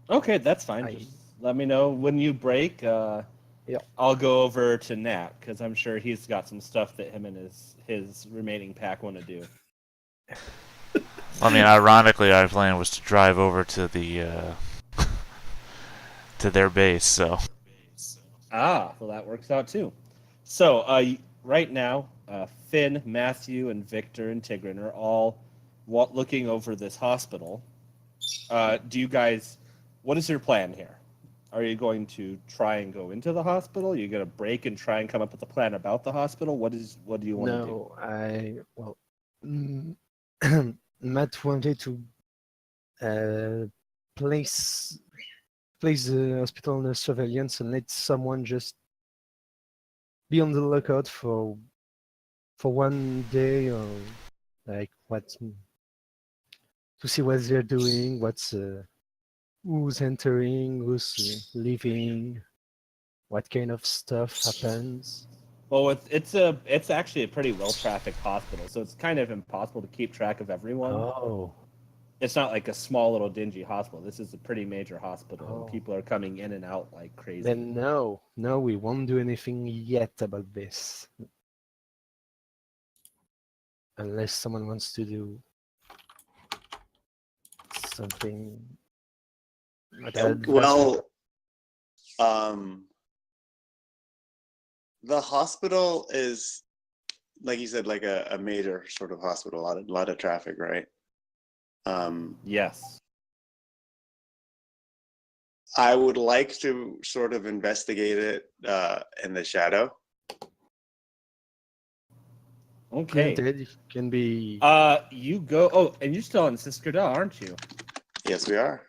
Okay, that's fine. I Just let me know when you break. Yeah. I'll go over to Nat because I'm sure he's got some stuff that him and his remaining pack want to do. I mean, ironically, our plan was to drive over to the to their base. So Well, that works out too. So, right now, Finn, Matthew, and Victor and Tigran are all looking over this hospital. Do you guys? What is your plan here? Are you going to try and go into the hospital? Are you going to break and try and come up with a plan about the hospital? What do you want to do? no, mm, Matt wanted to uh, place place the hospital under surveillance and let someone just be on the lookout for one day or like what to see what they're doing, who's entering, who's leaving, what kind of stuff happens. Well, it's actually a pretty well trafficked hospital, so it's kind of impossible to keep track of everyone. Oh, It's not like a small little dingy hospital. This is a pretty major hospital, and oh. people are coming in and out like crazy. Then no, no, we won't do anything yet about this. Unless someone wants to do something Yeah, that's what. well, um, the hospital is, like you said, like a major sort of hospital, a lot of traffic, right? Yes. I would like to sort of investigate it in the shadow. Okay. Granted, it can be. You go. Oh, and you're still in Siskerdal, aren't you? Yes, we are.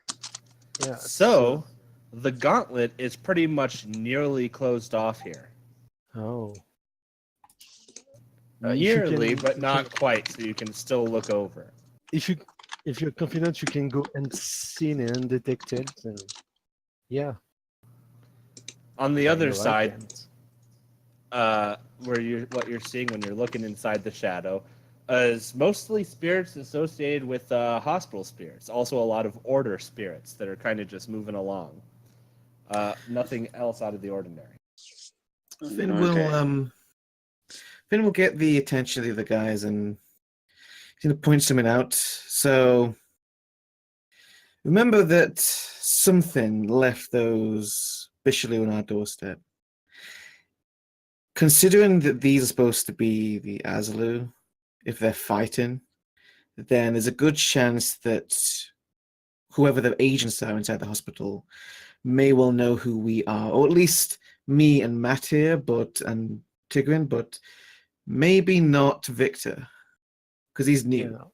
Yeah, So, the gauntlet is pretty much nearly closed off here. oh. If you Nearly, can, but not quite. So you can still look over. if you, if you're confident, you can go unseen and undetected. Then, yeah. On the But I other know I side, can't. what you're seeing when you're looking inside the shadow is mostly spirits associated with hospital spirits. Also, a lot of order spirits that are kind of just moving along. Nothing else out of the ordinary. Finn will Okay. Finn will get the attention of the other guys and he's going to point something out. So remember that something left those Bishop on our doorstep. Considering that these are supposed to be the Azalu, if they're fighting, then there's a good chance that whoever the agents are inside the hospital may well know who we are, or at least me and Matt here, and Tigrin, but maybe not Victor, because he's new. Yeah,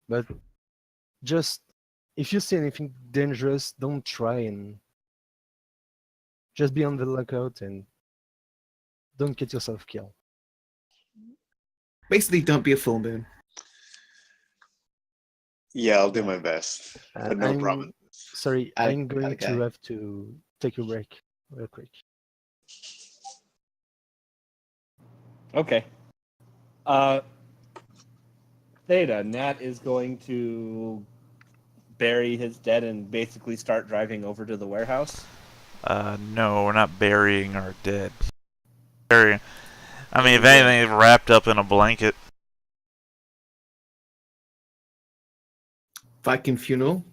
but just if you see anything dangerous, don't try and just be on the lookout and don't get yourself killed. Basically, don't be a full moon. Yeah, I'll do Yeah. my best, but no I'm promise. sorry, I'm going to Okay. have to take a break real quick. Okay. Theta, Nat is going to bury his dead and basically start driving over to the warehouse. no, we're not burying our dead. Burying. I mean, if What are you anything, wrapped up in a blanket. Viking funeral.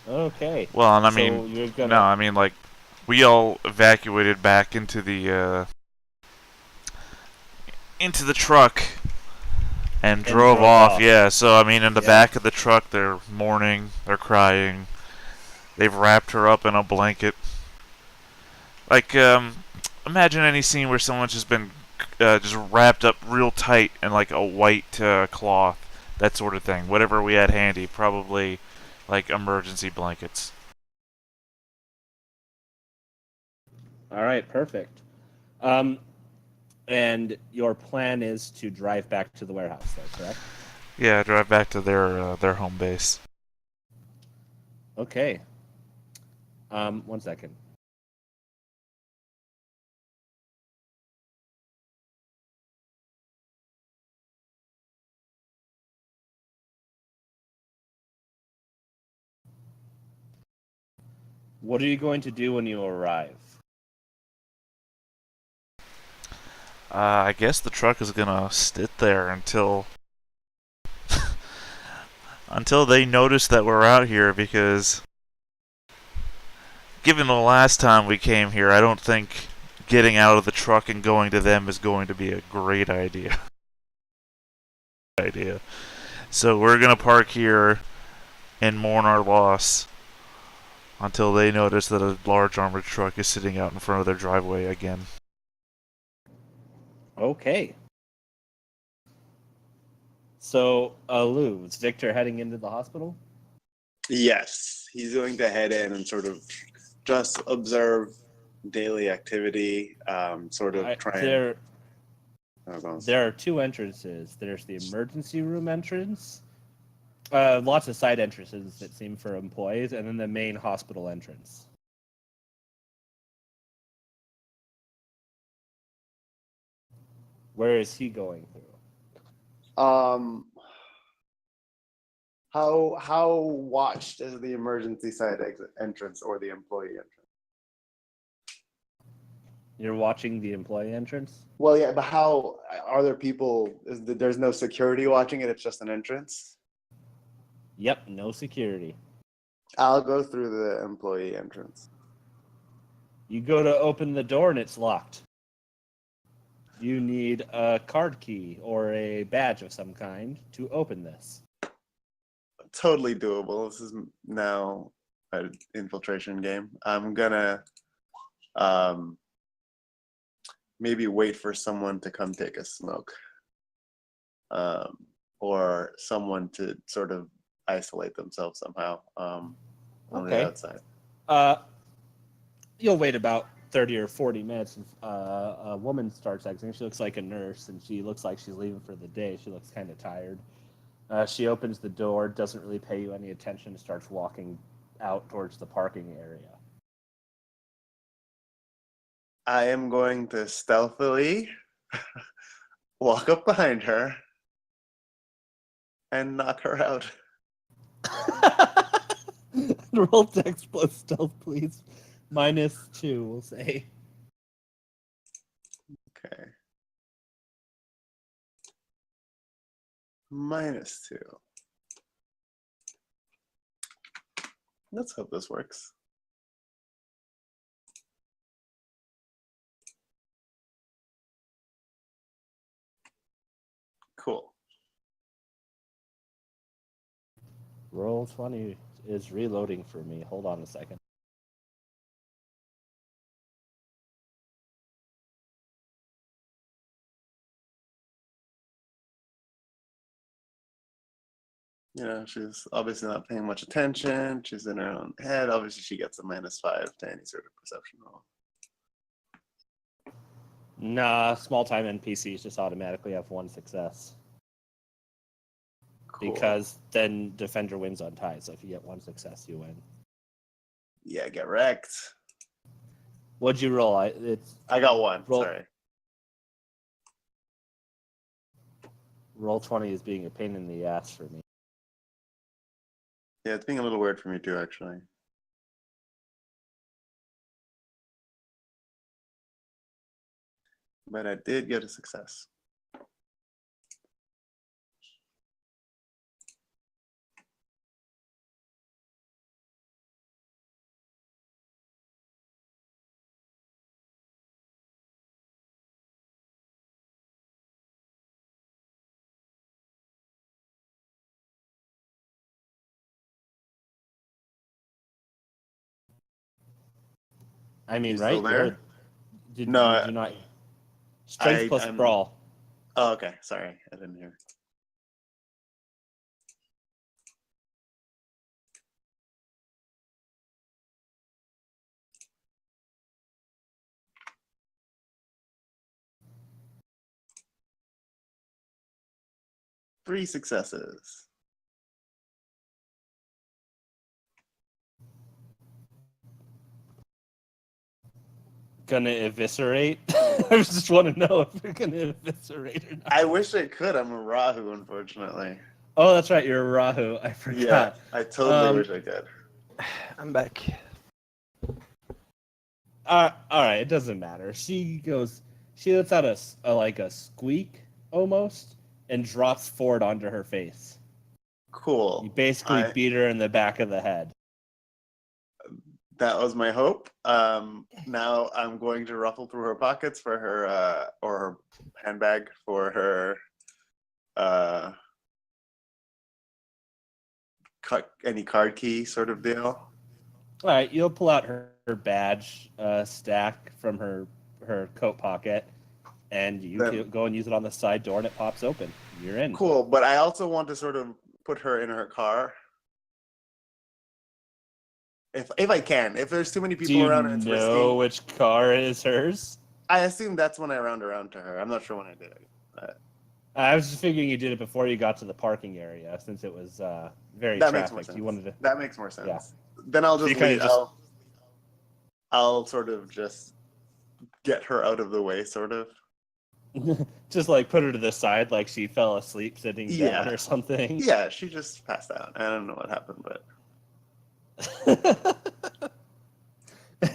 Okay. Well, and I So mean, you're gonna. no, I mean like we all evacuated back into the truck and drove off. Yeah, so I mean, in the Yeah. back of the truck, they're mourning, they're crying. They've wrapped her up in a blanket. Like, imagine any scene where someone's just been just wrapped up real tight in like a white cloth, that sort of thing. Whatever we had handy, probably like emergency blankets. All right. Perfect. Um, and your plan is to drive back to the warehouse, though, correct? Yeah, drive back to their home base. Okay. 1 second. What are you going to do when you arrive? I guess the truck is gonna sit there until until they notice that we're out here, because given the last time we came here, I don't think getting out of the truck and going to them is going to be a great idea. So we're gonna park here and mourn our loss until they notice that a large armored truck is sitting out in front of their driveway again. Okay. So, Lou, is Victor heading into the hospital? Yes, he's going to head in and sort of just observe daily activity, sort of try and. There are two entrances. There's the emergency room entrance, lots of side entrances that seem for employees, and then the main hospital entrance. Where is he going through? How watched is the emergency side exit entrance or the employee entrance? You're watching the employee entrance? Well, yeah, but how are there people? There's no security watching it. It's just an entrance. Yep, no security. I'll go through the employee entrance. You go to open the door and it's locked. You need a card key or a badge of some kind to open this. Totally doable. This is now an infiltration game. I'm gonna maybe wait for someone to come take a smoke, or someone to sort of isolate themselves somehow on the outside. You'll wait about 30 or 40 minutes. A woman starts exiting. She looks like a nurse, and she looks like she's leaving for the day. She looks kind of tired. She opens the door, doesn't really pay you any attention, and starts walking out towards the parking area. I am going to stealthily walk up behind her and knock her out. Roll dex plus stealth, please. -2, we'll say. Okay. -2. Let's hope this works. Cool. Roll 20 is reloading for me. Hold on a second. You know, she's obviously not paying much attention. She's in her own head. Obviously, she gets a -5 to any sort of perception roll. Nah, small time NPCs just automatically have 1 success. Cool. Because then Defender wins on ties. So if you get 1 success, you win. Yeah, get wrecked. What'd you roll? I got 1. Roll. Sorry. Roll 20 is being a pain in the ass for me. Yeah, it's being a little weird for me too, actually. But I did get a success. I mean, You right? still there? Did No, you not? Strength plus brawl. Oh, okay. Sorry, I didn't hear. Three successes. Gonna eviscerate? I just want to know if you're gonna eviscerate or not. I wish I could. I'm a Rahu, unfortunately. Oh, that's right. You're a Rahu. I forgot. Yeah, I totally wish I could. I'm back. All right, it doesn't matter. She lets out a squeak almost and drops forward onto her face. Cool. You basically beat her in the back of the head. That was my hope. Now I'm going to ruffle through her pockets for her, or her handbag for her, any card key sort of deal. All right, you'll pull out her badge stack from her coat pocket, and you Then- go and use it on the side door, and it pops open. You're in. Cool, but I also want to sort of put her in her car. If I can. If there's too many Do people you around and it's know risky. which car is hers? I assume that's when I round around to her. I'm not sure when I did it. I was just figuring you did it before you got to the parking area, since it was very That makes more trafficked. sense. You wanted to. That makes more sense. Yeah. Then I'll So you just kinda leave. just- I'll sort of just get her out of the way, sort of. Just like put her to the side, like she fell asleep sitting down Yeah. or something. Yeah, she just passed out. I don't know what happened, but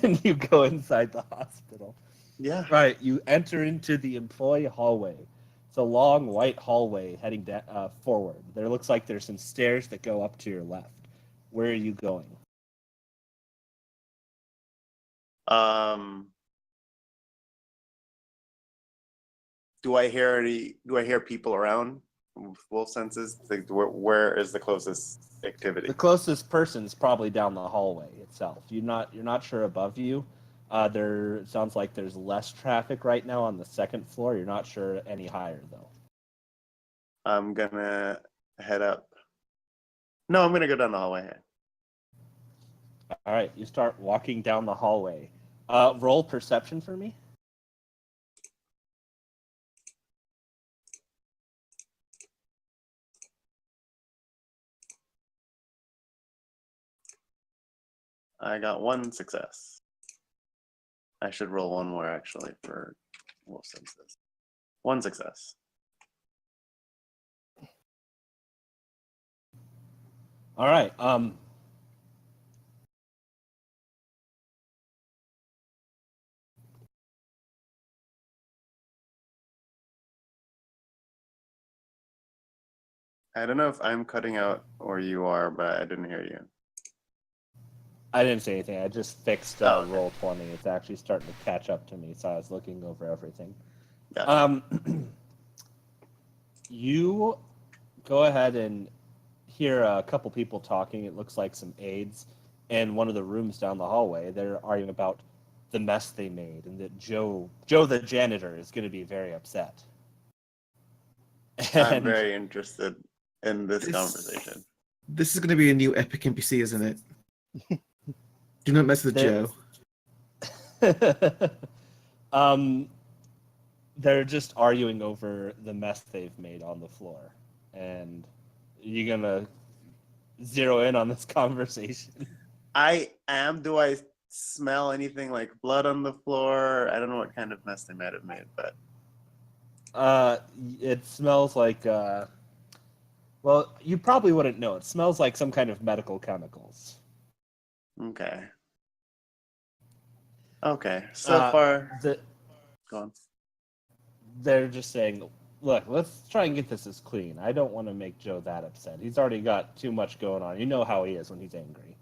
And you go inside the hospital. yeah. Right, you enter into the employee hallway. It's a long white hallway heading forward. There looks like there's some stairs that go up to your left. Where are you going? Do I hear people around? Wolf senses. Like, where is the closest activity? The closest person's probably down the hallway itself. You're not sure above you. There sounds like there's less traffic right now on the second floor. You're not sure any higher though. I'm gonna head up. No, I'm gonna go down the hallway. All right, you start walking down the hallway. Roll perception for me. I got one success. I should roll one more actually for wolf senses. One success. All right. I don't know if I'm cutting out or you are, but I didn't hear you. I didn't say anything. I just fixed Oh, okay. roll 20. It's actually starting to catch up to me, so I was looking over everything. Gotcha. You go ahead and hear a couple people talking. It looks like some aides in one of the rooms down the hallway. They're arguing about the mess they made, and that Joe the janitor is going to be very upset. I'm very interested in this conversation. This is going to be a new epic NPC, isn't it? Do not mess with Joe. They're just arguing over the mess they've made on the floor, and you're gonna zero in on this conversation. I am. Do I smell anything like blood on the floor? I don't know what kind of mess they might have made, but it smells like well, you probably wouldn't know. It smells like some kind of medical chemicals. okay. Okay. So far, go on. They're just saying, look, let's try and get this as clean. I don't want to make Joe that upset. He's already got too much going on. You know how he is when he's angry.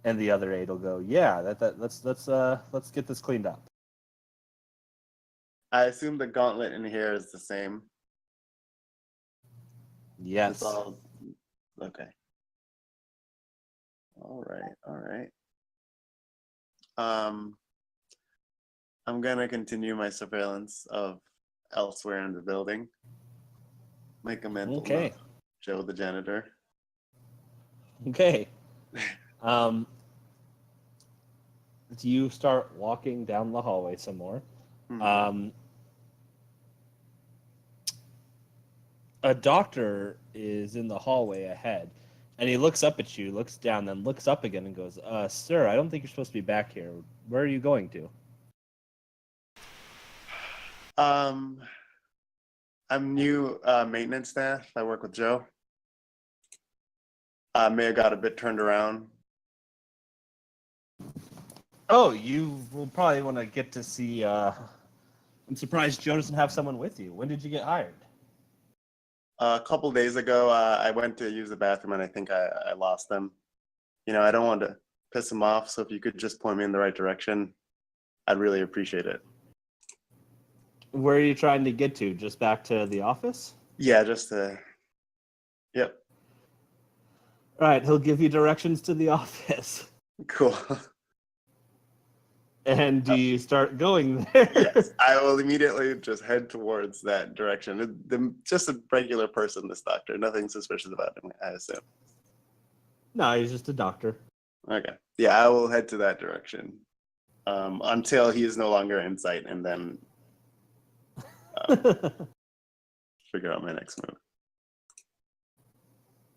And the other aide will go, yeah, let's get this cleaned up. I assume the gauntlet in here is the same. Yes. It's all okay. All right. I'm gonna continue my surveillance of elsewhere in the building. Make a mental note. Joe the janitor. Okay. You start walking down the hallway some more. Hmm. A doctor is in the hallway ahead, and he looks up at you, looks down, then looks up again and goes, sir, I don't think you're supposed to be back here. Where are you going to? I'm new maintenance staff. I work with Joe. May have got a bit turned around. Oh, you will probably want to get to see. I'm surprised Joe doesn't have someone with you. When did you get hired? A couple days ago, I went to use the bathroom and I think I lost them. I don't want to piss them off, so if you could just point me in the right direction, I'd really appreciate it. Where are you trying to get to? Just back to the office? Yeah, just to. Yep. All right, he'll give you directions to the office. Cool. And do you start going there? Yes, I will immediately just head towards that direction. Just a regular person, this doctor. Nothing suspicious about him, I assume. No, he's just a doctor. Okay. Yeah, I will head to that direction until he is no longer in sight, and then figure out my next move.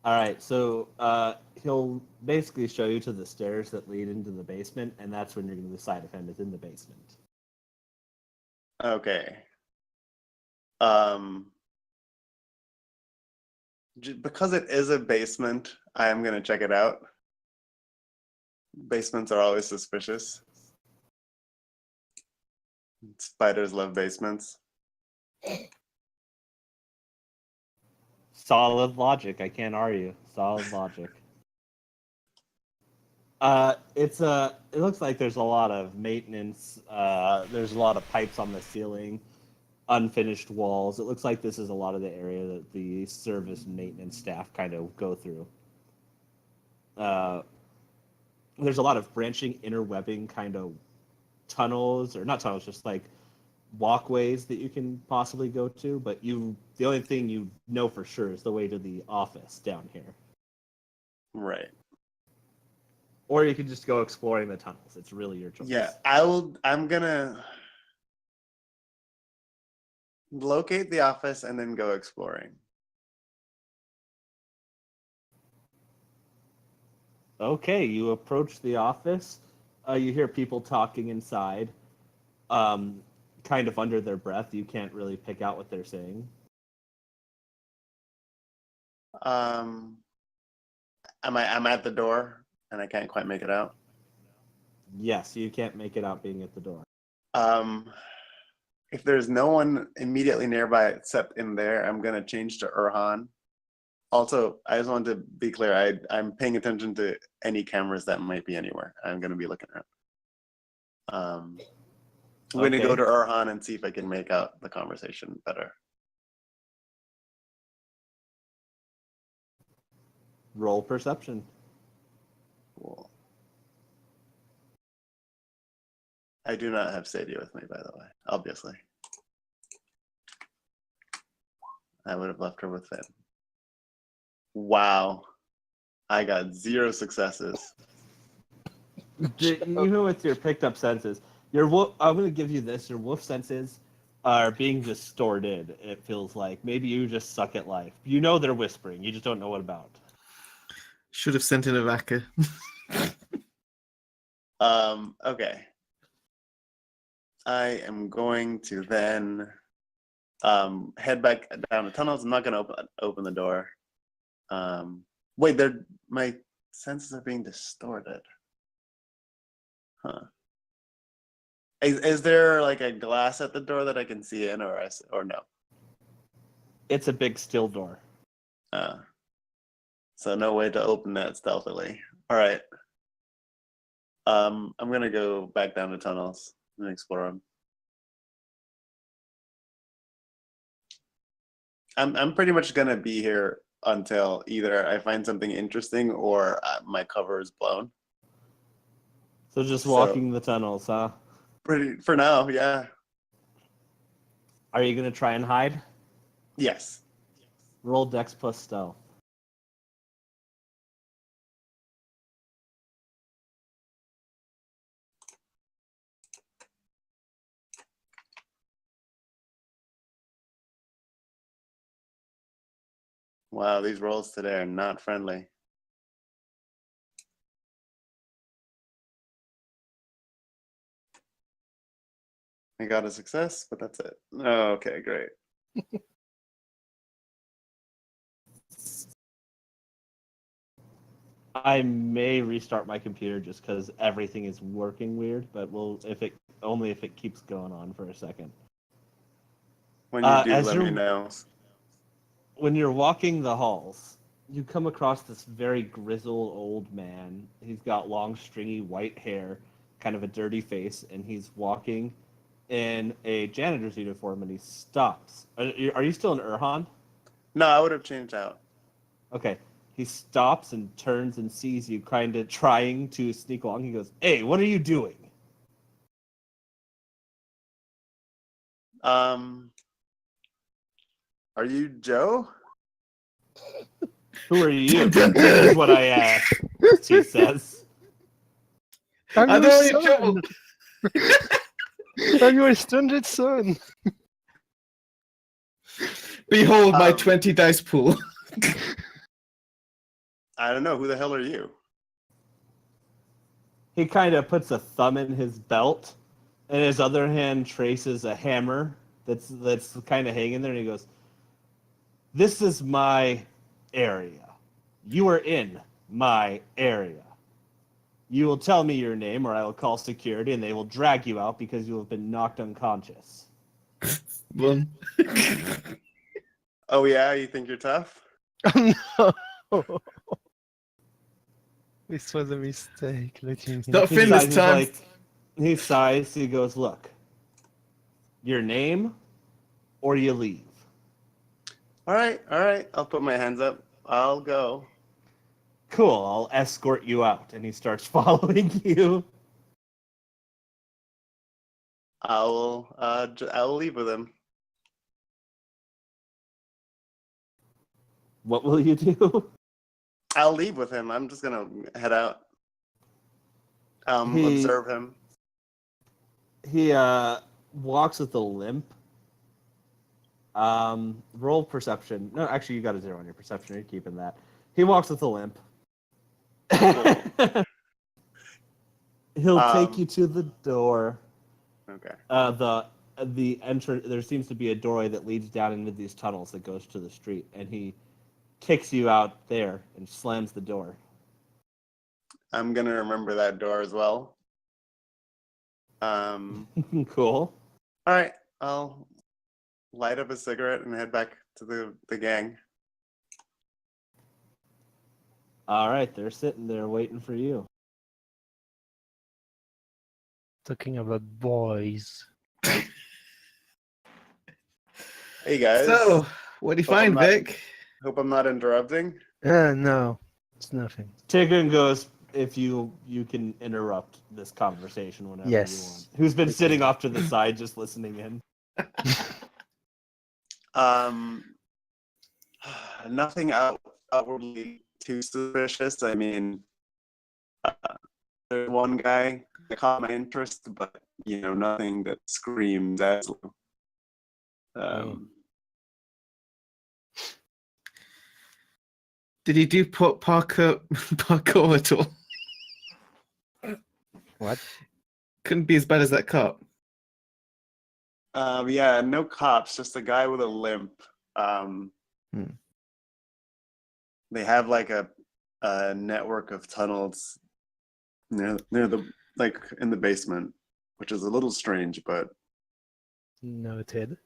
All right, so he'll basically show you to the stairs that lead into the basement, and that's when you're going to decide if him is in the basement. Okay. Because it is a basement, I am going to check it out. Basements are always suspicious. Spiders love basements. Solid logic. I can't argue. Solid logic. It looks like there's a lot of maintenance. There's a lot of pipes on the ceiling, unfinished walls. It looks like this is a lot of the area that the service maintenance staff kind of go through. There's a lot of branching, interwebbing kind of tunnels, or not tunnels, just like walkways that you can possibly go to. But the only thing you know for sure is the way to the office down here. Right. Or you can just go exploring the tunnels. It's really your choice. Yeah, I'm gonna locate the office and then go exploring. Okay, you approach the office. You hear people talking inside, kind of under their breath. You can't really pick out what they're saying. I'm at the door and I can't quite make it out. Yes, you can't make it out being at the door. If there's no one immediately nearby except in there, I'm gonna change to Urhan. Also, I just want to be clear, I'm paying attention to any cameras that might be anywhere. I'm gonna be looking around. I'm gonna go to Urhan and see if I can make out the conversation better. Roll perception. Cool. I do not have Sadie with me, by the way, obviously. I would have left her with Finn. Wow. I got 0 successes. Even with your picked up senses, I'm going to give you this. Your wolf senses are being distorted, it feels like. Maybe you just suck at life. You know they're whispering. You just don't know what about. Should have sent in a Vaca. Okay. I am going to then head back down the tunnels. I'm not going to open the door. Wait, my senses are being distorted. Huh. Is there like a glass at the door that I can see in, or no? It's a big steel door. So no way to open that stealthily. All right. I'm gonna go back down the tunnels and explore them. I'm pretty much gonna be here until either I find something interesting or my cover is blown. So just walking the tunnels, huh? For now, yeah. Are you going to try and hide? Yes. Roll Dex plus stealth. Wow, these rolls today are not friendly. I got a success, but that's it. Okay, great. I may restart my computer just because everything is working weird, but only if it keeps going on for a second. When you do, as let me you're- know. When you're walking the halls, you come across this very grizzled old man. He's got long, stringy white hair, kind of a dirty face, and he's walking in a janitor's uniform, and he stops. Are you still in Urhan? No, I would have changed out. Okay. He stops and turns and sees you kind of trying to sneak along. He goes, "Hey, what are you doing?" Are you Joe? "Who are you?" is what I asked, he says. I'm I your know you're trouble. son. I'm your stranded son. Behold my Um, 20 dice pool. I don't know. Who the hell are you? He kind of puts a thumb in his belt, and his other hand traces a hammer that's kind of hanging there, and he goes, "This is my area. You are in my area. You will tell me your name, or I will call security, and they will drag you out because you have been knocked unconscious." One. Oh yeah, you think you're tough? No. This was a mistake. Let him in. Not He Finn sighs, this time. he sighs, he goes, "Look, your name, or you leave." All right. I'll put my hands up. I'll go. "Cool, I'll escort you out." And he starts following you. I'll leave with him. What will you do? I'll leave with him. I'm just gonna head out. He- Observe him. He walks with a limp. Roll perception. No, actually, you got a 0 on your perception. You're keeping that. He walks with a limp. He'll take you to the door. Okay. The entrance. There seems to be a doorway that leads down into these tunnels that goes to the street, and he kicks you out there and slams the door. I'm gonna remember that door as well. All Cool. right. I'll light up a cigarette and head back to the gang. All right, they're sitting there waiting for you. Talking about boys. Hey guys. So, what do you Hope I'm find, not- Vic? Hope I'm not interrupting. No, it's nothing. Tigran goes, "If you can interrupt this conversation whenever you want." Yes. Who's been We sitting can. off to the side just listening in? Nothing outwardly too suspicious. I mean, there's one guy that caught my interest, but nothing that screams Aslo. Did he do parkour at all? What? Couldn't be as bad as that cop. Yeah, no cops, just a guy with a limp. They have like a network of tunnels near the in the basement, which is a little strange, but Noted.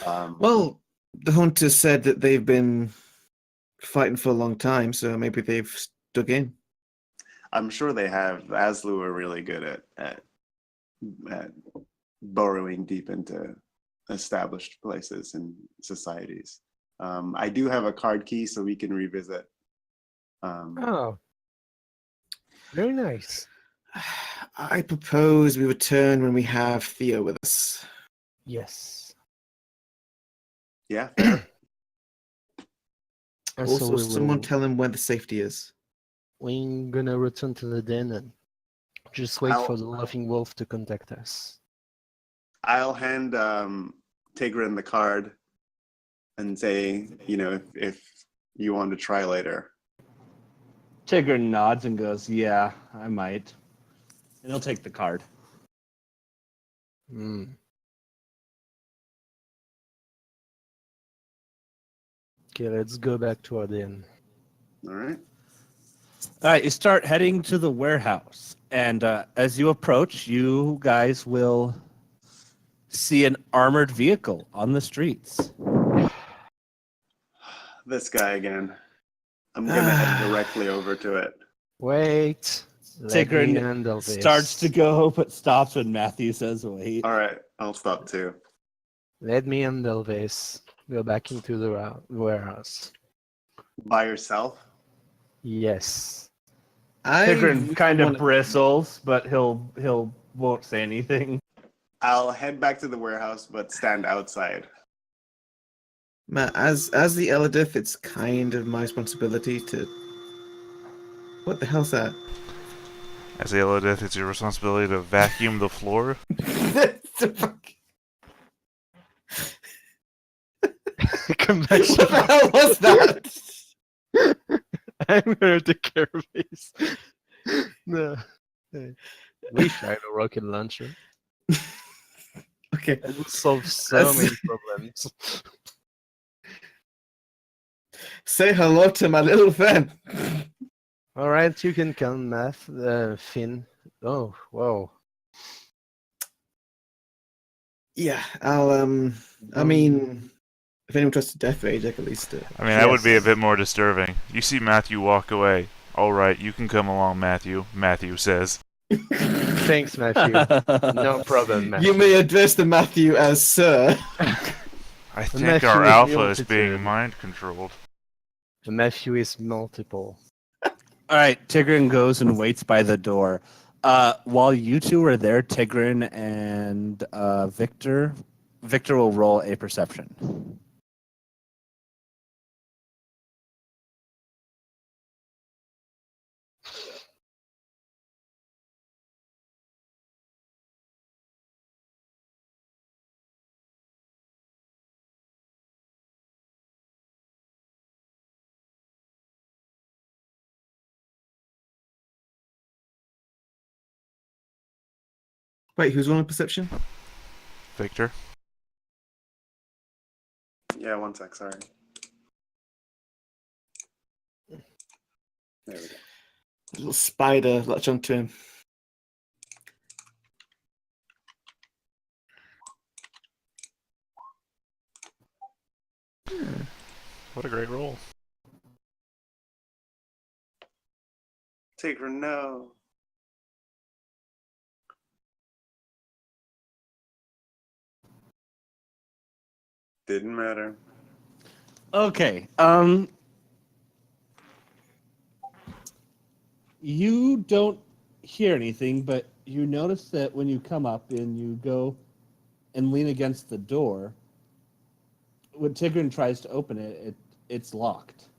Well, the hunters said that they've been fighting for a long time, so maybe they've stuck in. I'm sure they have. Aslu are really good at burrowing deep into established places and societies. I do have a card key, so we can revisit. Oh. Very nice. I propose we return when we have Theo with us. Yes. Yeah, fair. And Also, so someone tell him where the safety is. we're gonna return to the den and just wait for the laughing wolf to contact us. I'll hand Tigran the card and say, if you want to try later. Tigran nods and goes, "Yeah, I might." And he'll take the card. Okay, let's go back to our den. All right. All right, you start heading to the warehouse, and as you approach, you guys will see an armored vehicle on the streets. This guy again. I'm gonna head directly over to it. Wait. Let me Tigran handle this. starts to go, but stops when Matthew says wait. All right, I'll stop too. Let me handle this. Go back into the warehouse. By yourself? Yes. Tigran kind of wanna- bristles, but he'll won't say anything. I'll head back to the warehouse, but stand outside. Matt, as the Elidith, it's kind of my responsibility to. What the hell's that? As a Elidith, it's your responsibility to vacuum the floor. Come back. What the hell was that? I'm gonna take care of this. No. Wish I had a rocket launcher. Okay. It would solve so many problems. Say hello to my little friend. All right, you can come, Finn. Oh, whoa. Yeah, I'll I mean, if anyone tries to death rage, I can at least. I mean, that would be a bit more disturbing. You see Matthew walk away. All right, you can come along, Matthew. Matthew says. Thanks, Matthew. No problem, Matthew. You may address the Matthew as sir. I think Matthew our is alpha is multitude. being mind controlled. The Matthew is multiple. All right, Tigran goes and waits by the door. While you two are there, Tigran and Victor will roll a perception. Wait, who's on perception? Victor? Yeah, one sec, sorry. There we go. Little spider latch onto him. What a great roll. Tigran, no. Didn't matter. Okay. You don't hear anything, but you notice that when you come up and you go and lean against the door, when Tigran tries to open it, it's locked.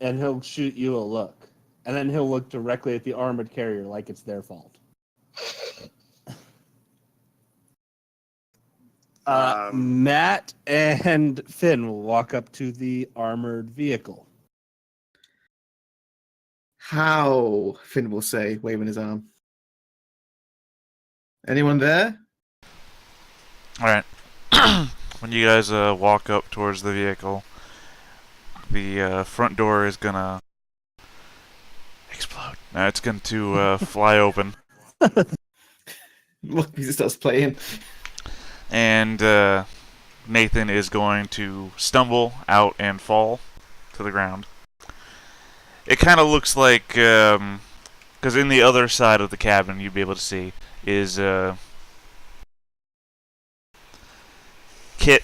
And he'll shoot you a look. And then he'll look directly at the armored carrier like it's their fault. Matt and Finn will walk up to the armored vehicle. How? Finn will say, waving his arm. Anyone there? Alright. When you guys walk up towards the vehicle, the front door is gonna explode. No, it's going to fly open. Look, he starts playing. And Nathan is going to stumble out and fall to the ground. It kind of looks like, because in the other side of the cabin you'd be able to see is Kit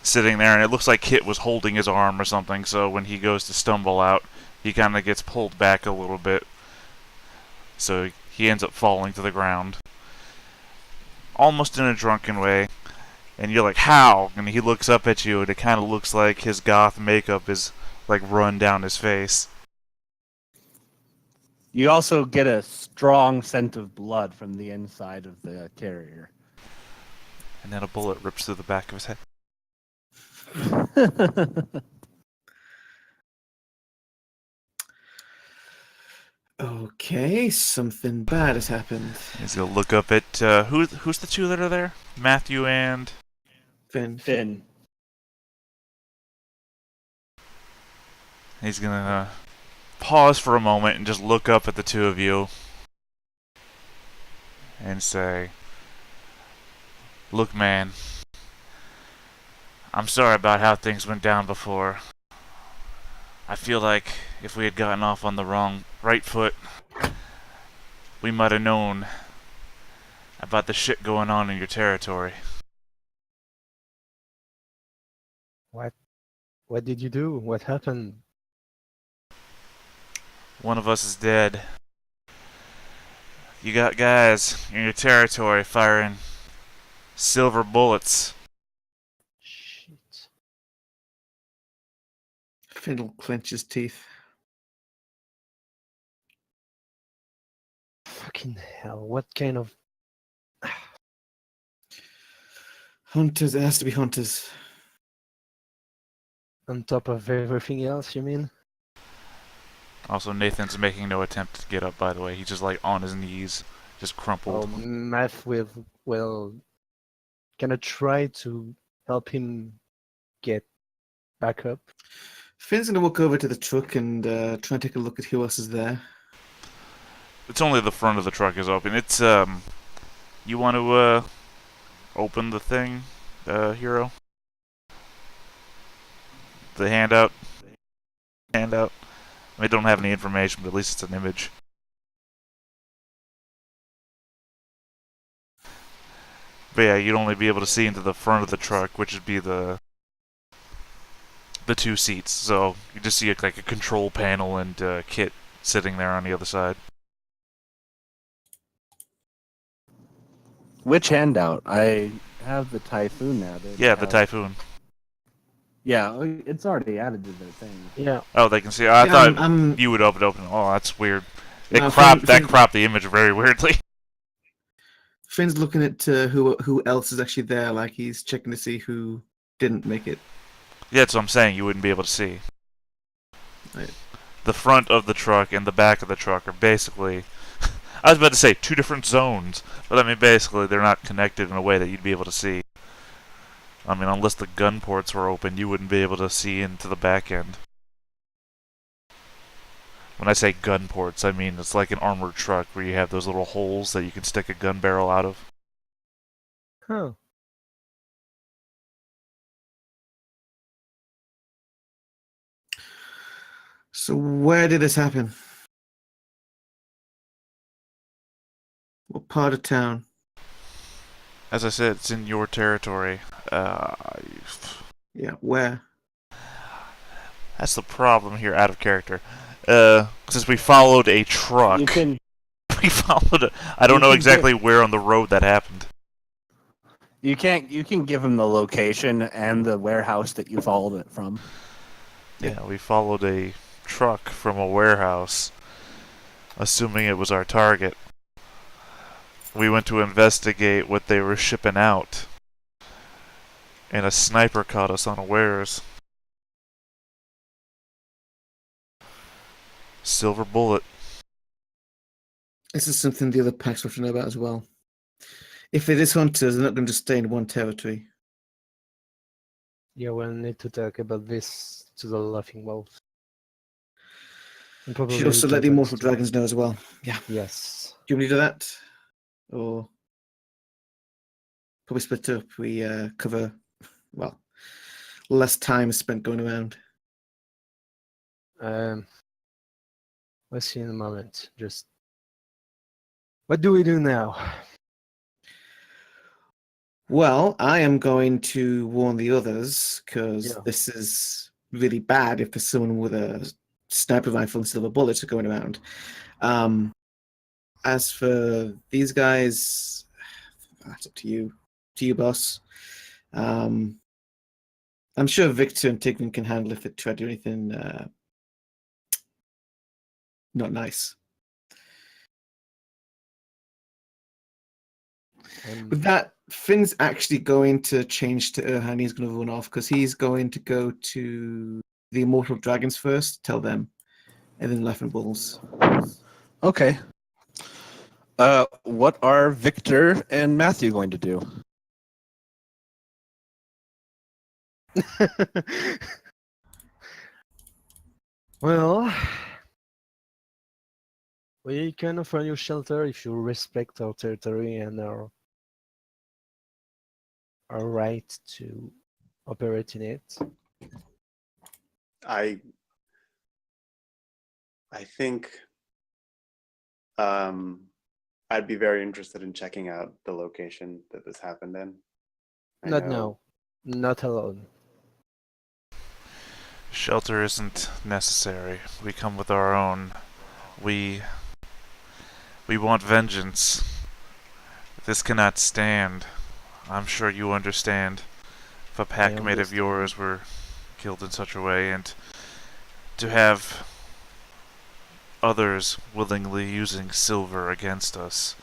sitting there, and it looks like Kit was holding his arm or something, so when he goes to stumble out, he kind of gets pulled back a little bit. So he ends up falling to the ground. Almost in a drunken way. And you're like, how? And he looks up at you, and it kind of looks like his goth makeup is like run down his face. You also get a strong scent of blood from the inside of the carrier. And then a bullet rips through the back of his head. Okay, something bad has happened. He's gonna look up at who's the two that are there? Matthew and Finn. Finn. He's gonna pause for a moment and just look up at the two of you and say, "Look, man, I'm sorry about how things went down before. I feel like if we had gotten off on the right foot, we might have known about the shit going on in your territory." What did you do? What happened? One of us is dead. You got guys in your territory firing silver bullets. Shit. Finn will clench his teeth. Fucking hell! What kind of Hunters, it has to be hunters. on top of everything else? You mean? Also, Nathan's making no attempt to get up, by the way. He's just like on his knees, just crumpled. Oh, Math will gonna try to help him get back up. Finn's gonna walk over to the truck and try and take a look at who else is there. It's only the front of the truck is open. It's, you want to, open the thing, Hero? The handout? Handout? I don't have any information, but at least it's an image. But yeah, you'd only be able to see into the front of the truck, which would be the two seats. So you just see like a control panel and Kit sitting there on the other side. Which handout? I have the Typhoon now. Yeah, the Typhoon. Yeah, it's already added to their thing. Yeah. Oh, they can see. I Yeah, thought I'm- you would open. Oh, that's weird. It No, cropped Finn- cropped the image very weirdly. Finn's looking at who else is actually there, like he's checking to see who didn't make it. Yeah, that's what I'm saying. You wouldn't be able to see. Right. The front of the truck and the back of the truck are basically. I was about to say two different zones, but I mean basically they're not connected in a way that you'd be able to see. I mean, unless the gun ports were open, you wouldn't be able to see into the back end. When I say gun ports, I mean it's like an armored truck where you have those little holes that you can stick a gun barrel out of. Huh. So where did this happen? What part of town? As I said, it's in your territory. Yeah, where? That's the problem here, out of character. Since we followed a truck, You can we followed. I don't You know can exactly where on the road that happened. you can give him the location and the warehouse that you followed it from. Yeah, we followed a truck from a warehouse, assuming it was our target. We went to investigate what they were shipping out, and a sniper caught us unawares. Silver bullet. This is something the other packs want to know about as well. If it is hunters, they're not going to stay in one territory. Yeah, we'll need to talk about this to the Laughing Wolf. And probably Should also let the Immortal Dragons know as well. Yeah. Yes. Do you want me to do that? Or probably split up. We cover, well, less time spent going around. Let's see in a moment. Just what do we do now? Well, I am going to warn the others because Yeah. this is really bad if there's someone with a sniper rifle and silver bullets going around. As for these guys, that's up to you, boss. I'm sure Victor and Tigran can handle if they try to do anything not nice. With that, Finn's actually going to change to Erhan. He's going to run off because he's going to go to the Immortal Dragons first, tell them, and then Laughing Bulls. Okay. What are Victor and Matthew going to do? Well, we can offer you shelter if you respect our territory and our right to operate in it. I think I'd be very interested in checking out the location that this happened in. I Not know- now. Not alone. Shelter isn't necessary. We come with our own. We want vengeance. This cannot stand. I'm sure you understand. If a packmate of understand. yours were killed in such a way, and to have others willingly using silver against us,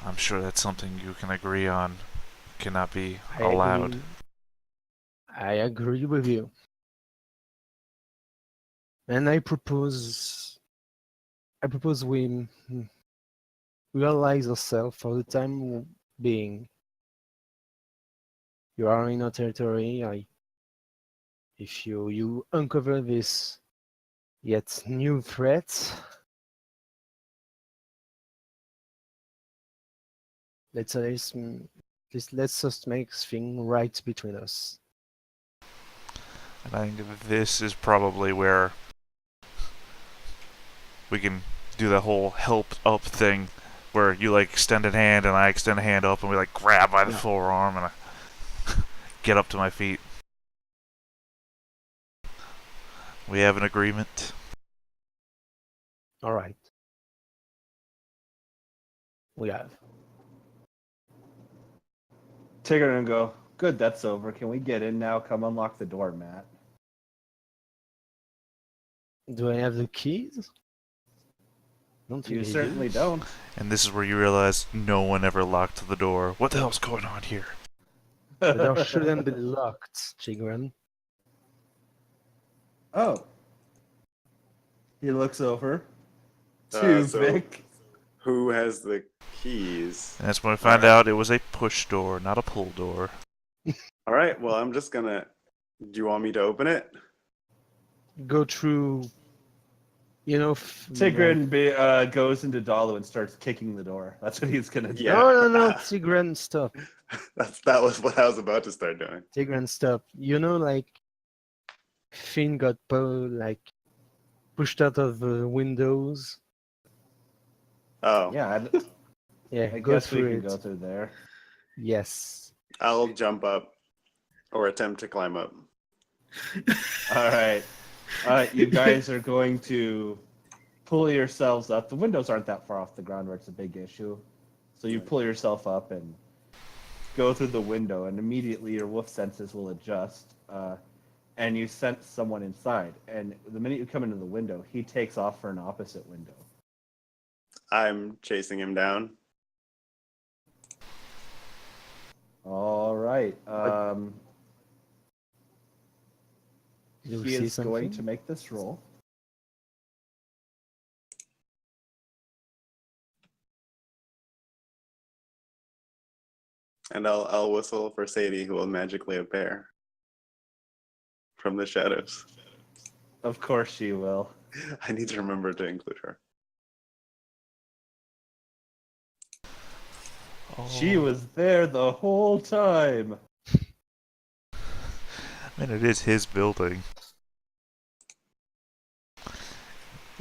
I'm sure that's something you can agree on. Cannot be allowed. I agree with you. And I propose we realize ourselves for the time being. You are in our territory. If you uncover this yet new threat, let's just make things right between us. And I think this is probably where we can do the whole help up thing, where you like extend a hand and I extend a hand up and we like grab by the Yeah. forearm and I get up to my feet. We have an agreement. All right. We have. Tigger and go, good, that's over. Can we get in now? Come unlock the door, Matt. Do I have the keys? Don't You think I certainly do. don't. And this is where you realize no one ever locked the door. What the hell's going on here? The door shouldn't be locked, Chigran. Oh. He looks over to so- Vic. Who has the keys? And that's when we find out it was a push door, not a pull door. All right. Well, I'm just gonna. Do you want me to open it? Go through, Tigran goes into Dalu and starts kicking the door. That's what he's gonna do. Yeah. No, Tigran, stop. That was what I was about to start doing. Tigran, stop. Like Finn got pushed out of the windows. Oh, Yeah, Yeah, I go guess we through can it. go through there. Yes. I'll jump up or attempt to climb up. All right. You guys are going to pull yourselves up. The windows aren't that far off the ground where it's a big issue. So you pull yourself up and go through the window, and immediately your wolf senses will adjust, and you sense someone inside. And the minute you come into the window, he takes off for an opposite window. I'm chasing him down. All right. You He see is going something? to make this roll. And I'll whistle for Sadie, who will magically appear from the shadows. Of course she will. I need to remember to include her. She was there the whole time. Man, it is his building.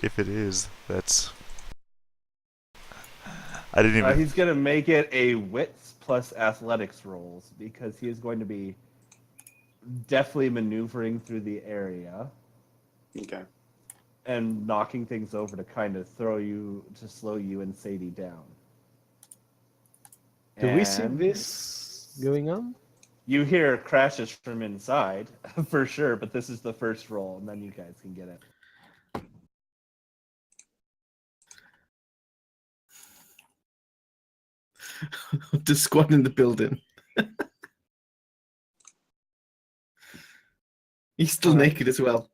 If it is, that's... I didn't even... He's going to make it a wits plus athletics rolls because he is going to be deftly maneuvering through the area Okay. and knocking things over to kind of slow you and Sadie down. Do we see And this going on? You hear crashes from inside, for sure, but this is the first roll, and then you guys can get it. The squad in the building. He's still Alright. naked as well.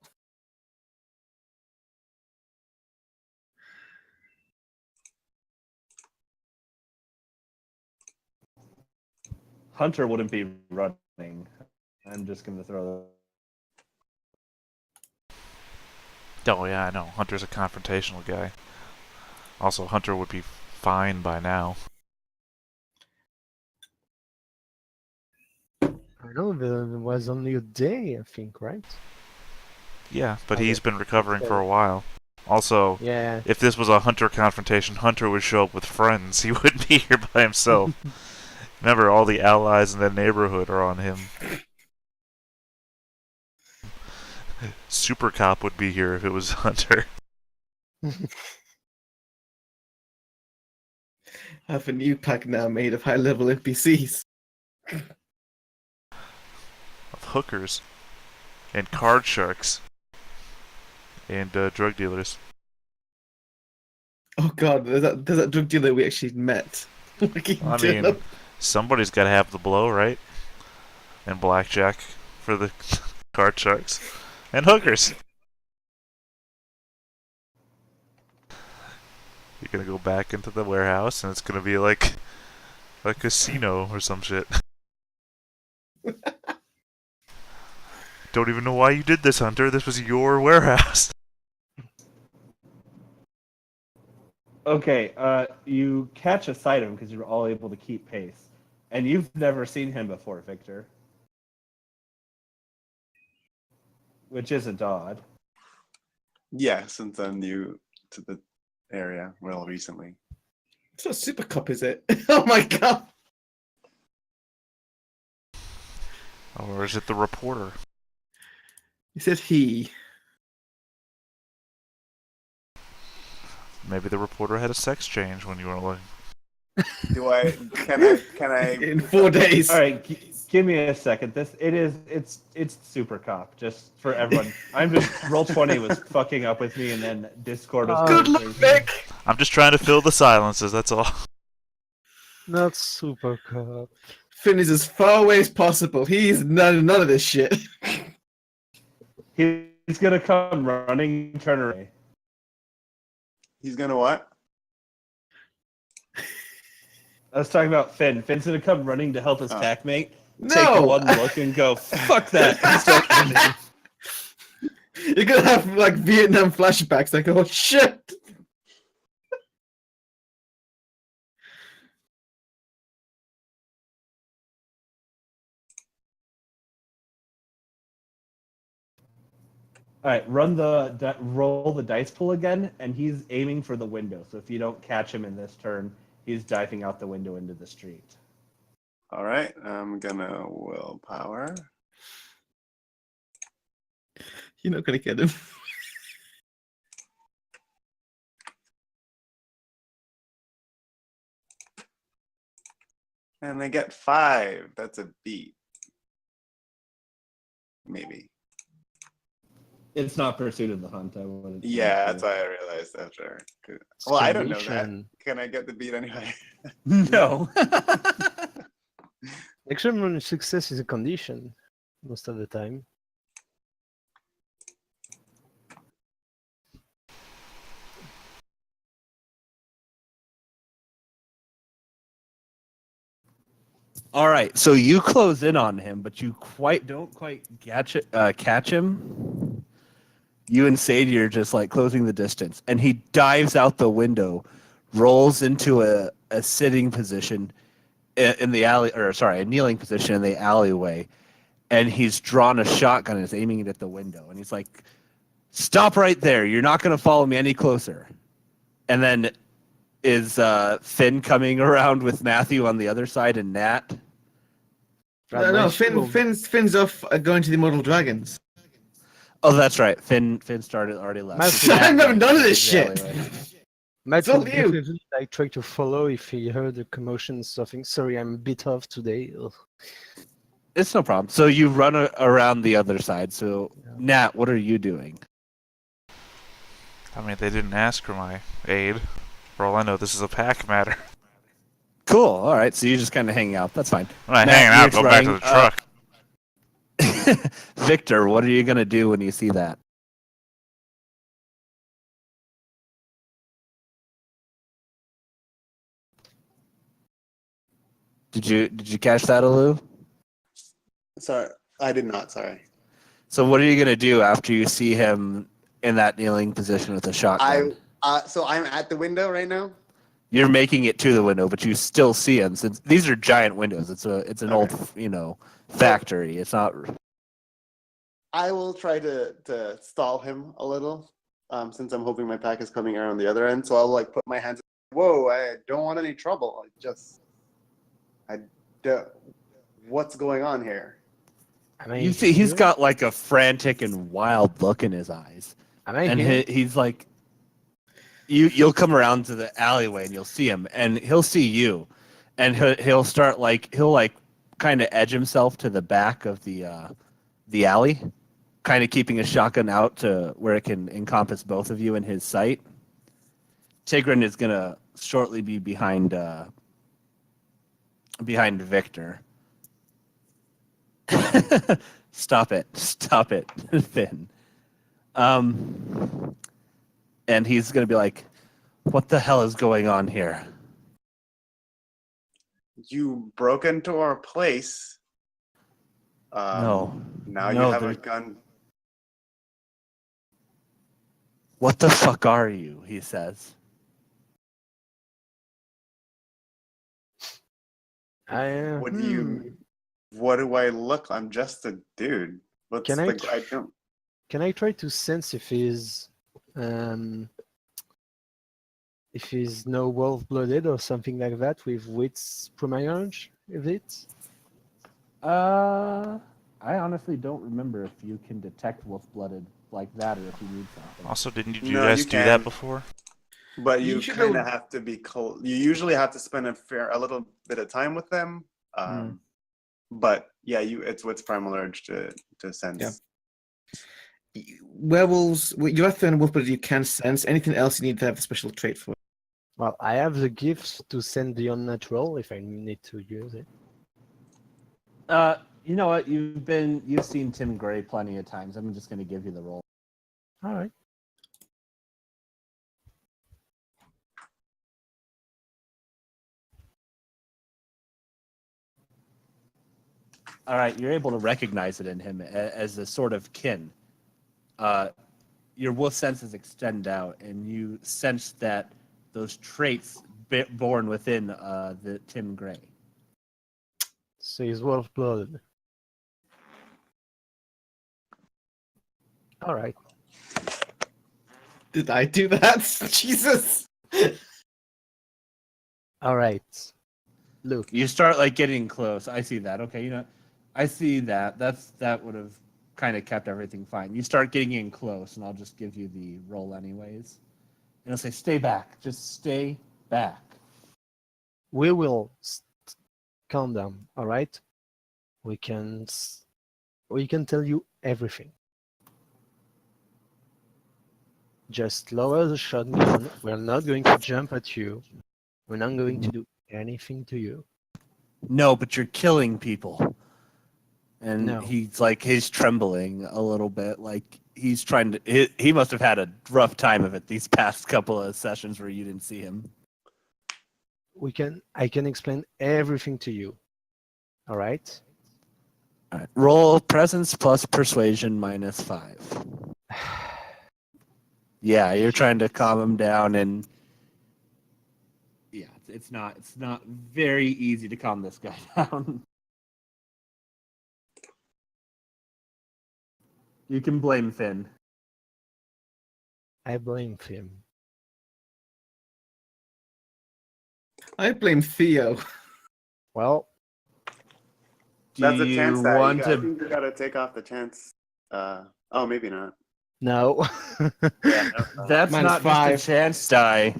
Hunter wouldn't be running. I'm just going to throw Oh yeah, I know. Hunter's a confrontational guy. Also, Hunter would be fine by now. I know it was only a day, I think, right? Yeah, but Okay. he's been recovering for So- a while. Also, Yeah. if this was a Hunter confrontation, Hunter would show up with friends. He wouldn't be here by himself. Remember, all the allies in the neighborhood are on him. Supercop would be here if it was Hunter. I have a new pack now made of high-level NPCs. Of hookers. And card sharks. And drug dealers. Oh god, there's that drug dealer we actually met. I mean, somebody's got to have the blow, right? And blackjack for the card sharks. And hookers. You're gonna go back into the warehouse and it's gonna be like a casino or some shit. Don't even know why you did this, Hunter. This was your warehouse. Okay, you catch a sight of him because you're all able to keep pace. And you've never seen him before, Victor. Which isn't odd. Yeah, since I'm new to the area, well, recently. It's not Supercop, is it? Oh my god! Or is it the reporter? He said he. Maybe the reporter had a sex change when you were looking. Can I In 4 days. All right, give me a second. It's Supercop. Just for everyone, I'm just Roll20 was fucking up with me, and then Discord was. Good going luck, crazy. Vic! I'm just trying to fill the silences, that's all. Not Supercop. Finn is as far away as possible. He's none of this shit. He's gonna come running, turn around. He's gonna what? I was talking about Finn. Finn's gonna come running to help his pack mate. No! Take one look and go, fuck that. And start running. You're gonna have like Vietnam flashbacks, like, oh shit! All right, roll the dice pool again, and he's aiming for the window. So if you don't catch him in this turn, he's diving out the window into the street. All right, I'm gonna willpower. You're not gonna get him. And I get 5. That's a beat. Maybe. It's not Pursuit of the Hunt. I would. Yeah, that's why I realized after. Well, I don't know that. Exclamation. Can I get the beat anyway? No. Extreme success is a condition most of the time. All right, so you close in on him, but you don't quite catch him. You and Sadie are just like closing the distance, and he dives out the window, rolls into a sitting position in the alley, or sorry, a kneeling position in the alleyway, and he's drawn a shotgun and is aiming it at the window, and he's like, "Stop right there! You're not going to follow me any closer." And then is Finn coming around with Matthew on the other side and Nat? No, Finn's off going to the Immortal Dragons. Oh, that's right. Finn already left. Matthew- I'm having none of this shit. Matt all would you. definitely like try to follow if he heard the commotion stuffing. Sorry, I'm a bit off today. Ugh. It's no problem. So you run around the other side. So Nat, what are you doing? I mean, they didn't ask for my aid. For all I know, this is a pack matter. Cool. All right. So you just kind of hang out. That's fine. I'm not Matt, hanging out, you're go back to trying, the truck. Victor, what are you gonna do when you see that? Did you catch that, Alu? Sorry, I did not. Sorry. So what are you gonna do after you see him in that kneeling position with a shotgun. So I'm at the window right now. You're making it to the window, but you still see him. Since these are giant windows, it's an old factory. It's not. I will try to stall him a little, since I'm hoping my pack is coming around the other end. So I'll like put my hands. Whoa! I don't want any trouble. What's going on here? Am I You see, he's here? got like a frantic and wild look in his eyes, Am I and here? he's like, you'll come around to the alleyway and you'll see him, and he'll see you, and he'll start he'll kind of edge himself to the back of the alley, kind of keeping his shotgun out to where it can encompass both of you in his sight. Tigran is gonna shortly be behind Victor. Stop it, Finn. And he's gonna be like, "What the hell is going on here?" You broke into our place. No. Now No, you have a there's- gun. What the fuck are you? He says. What do you? What do I look? I'm just a dude. What's Can I I don't. Can I try to sense if he's no wolf-blooded or something like that with wits primarge with it? I honestly don't remember if you can detect wolf-blooded like that, or if you need something. Also, didn't you No, guys you do can. that before? But You you should kind go- of have to be cold. You usually have to spend a little bit of time with them. But yeah, it's what's primal urge to sense. Yeah. Werewolves, you have and wolf, but you can sense. Anything else you need to have a special trait for? Well, I have the gifts to send the unnatural if I need to use it. You know what? You've seen Tim Gray plenty of times. I'm just gonna give you the roll. All right. All right, you're able to recognize it in him as a sort of kin. Your wolf senses extend out, and you sense that those traits born within the Tim Gray. So he's wolf-blooded. All right. Did I do that? Jesus. All right. Look, You start getting close. I see that. Okay, I see that. That would have kind of kept everything fine. You start getting in close, and I'll just give you the roll anyways. And I'll say, "Stay back. Just stay back." we will calm down. All right. We can tell you everything. Just lower the shotgun. We're not going to jump at you. We're not going to do anything to you. No, but you're killing people. And No. he's trembling a little bit. He's trying to. He must have had a rough time of it these past couple of sessions where you didn't see him. I can explain everything to you. All right. All right. Roll presence plus persuasion -5. Yeah, you're trying to calm him down, and yeah, it's not very easy to calm this guy down. You can blame Finn. I blame him. I blame Theo. Well, That's a Do chance you that want I to? think you gotta take off the chance. Oh, maybe not. no. Yeah. That's -5. not just a chance die.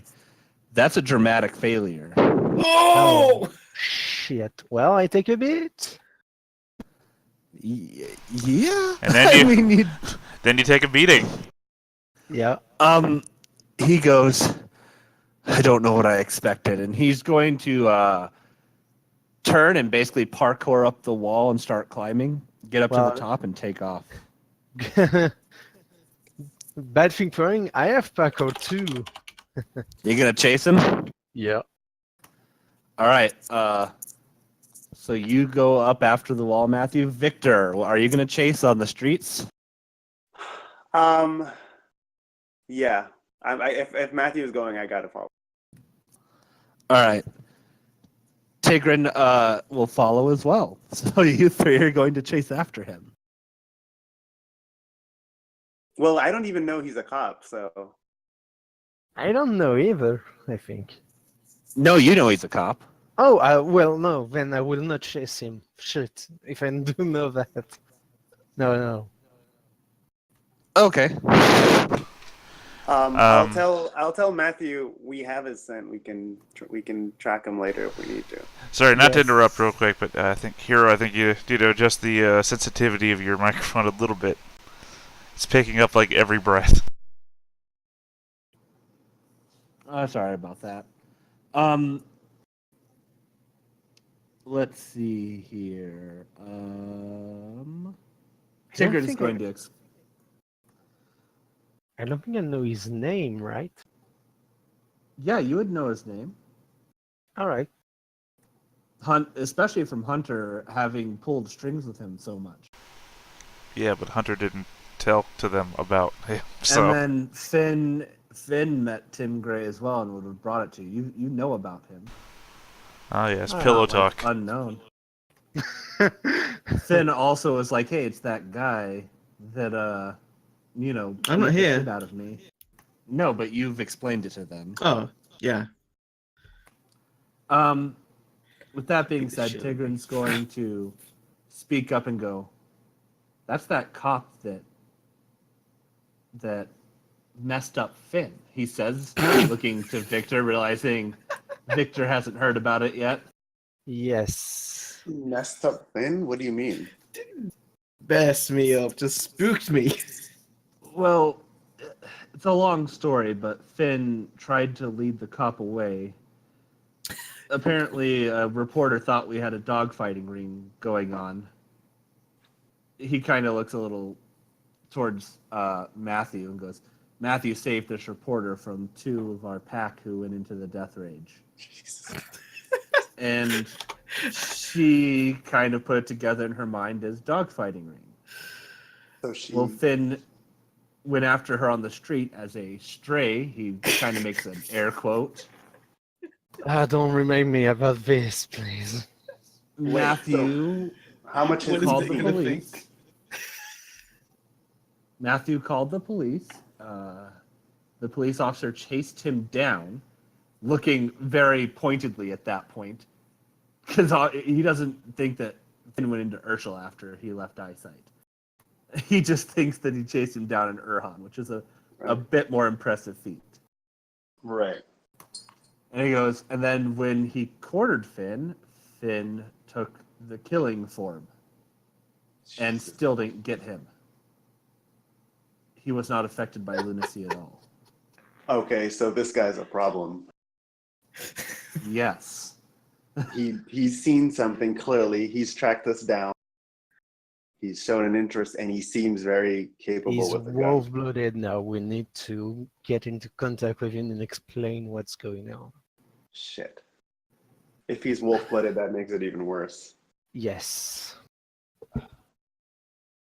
That's a dramatic failure. Oh! Shit. Well, I take a bit. Yeah. And then I you- mean, Then you take a beating. Yeah. he goes, "I don't know what I expected," and he's going to turn and basically parkour up the wall and start climbing, get up to Well- the top, and take off. Bad thing for him, I have parkour too. You gonna chase him? Yeah. All right. So you go up after the wall, Matthew. Victor, are you gonna chase on the streets? Yeah. If Matthew is going, I gotta follow. All right. Tigran will follow as well. So you three are going to chase after him. Well, I don't even know he's a cop, so I don't know either, I think. No, you know he's a cop. Oh, well, no, then I will not chase him. Shit, if I do know that. No. Okay. I'll tell Matthew we have his scent. We can track him later if we need to. Sorry, not to Yes. interrupt real quick, but I think Hero, I think you need to adjust the sensitivity of your microphone a little bit. It's picking up like every breath. Sorry about that. Let's see here. Tigran's think going I- to. I don't think I know his name, right? Yeah, you would know his name. All right. Especially from Hunter having pulled strings with him so much. Yeah, but Hunter didn't tell to them about him, so... And then Finn met Tim Gray as well and would have brought it to you. You know about him. Oh, yes, Ah, pillow Not, like, talk. unknown. Finn also was like, hey, it's that guy that, I'm not beat the here. shit out of me. No, but you've explained it to them. Oh, yeah. With that being said, Sure. Tigran's going to speak up and go, that's that cop that messed up Finn. He says, looking to Victor, realizing Victor hasn't heard about it yet. Yes. Messed up Finn? What do you mean? Messed me up, just spooked me. Well, it's a long story, but Finn tried to lead the cop away. Apparently, a reporter thought we had a dogfighting ring going on. He kind of looks a little towards Matthew and goes, Matthew saved this reporter from 2 of our pack who went into the death rage. Jesus. And she kind of put it together in her mind as dogfighting ring. So she. Well, Finn went after her on the street as a stray. He kind of makes an air quote. Don't remind me about this, please. Wait, Matthew How much What is is called it the gonna police. think? Matthew called the police. The police officer chased him down, looking very pointedly at that point, because he doesn't think that Finn went into Urshel after he left eyesight. He just thinks that he chased him down in Urhan, which is a bit more impressive feat. Right. And he goes, and then when he cornered Finn, Finn took the killing form and still didn't get him. He was not affected by lunacy at all. Okay, so this guy's a problem. Yes. He's seen something clearly. He's tracked us down. He's shown an interest, and he seems very capable He's with the gun. wolf-blooded now. We need to get into contact with him and explain what's going on. Shit. If he's wolf-blooded, that makes it even worse. Yes.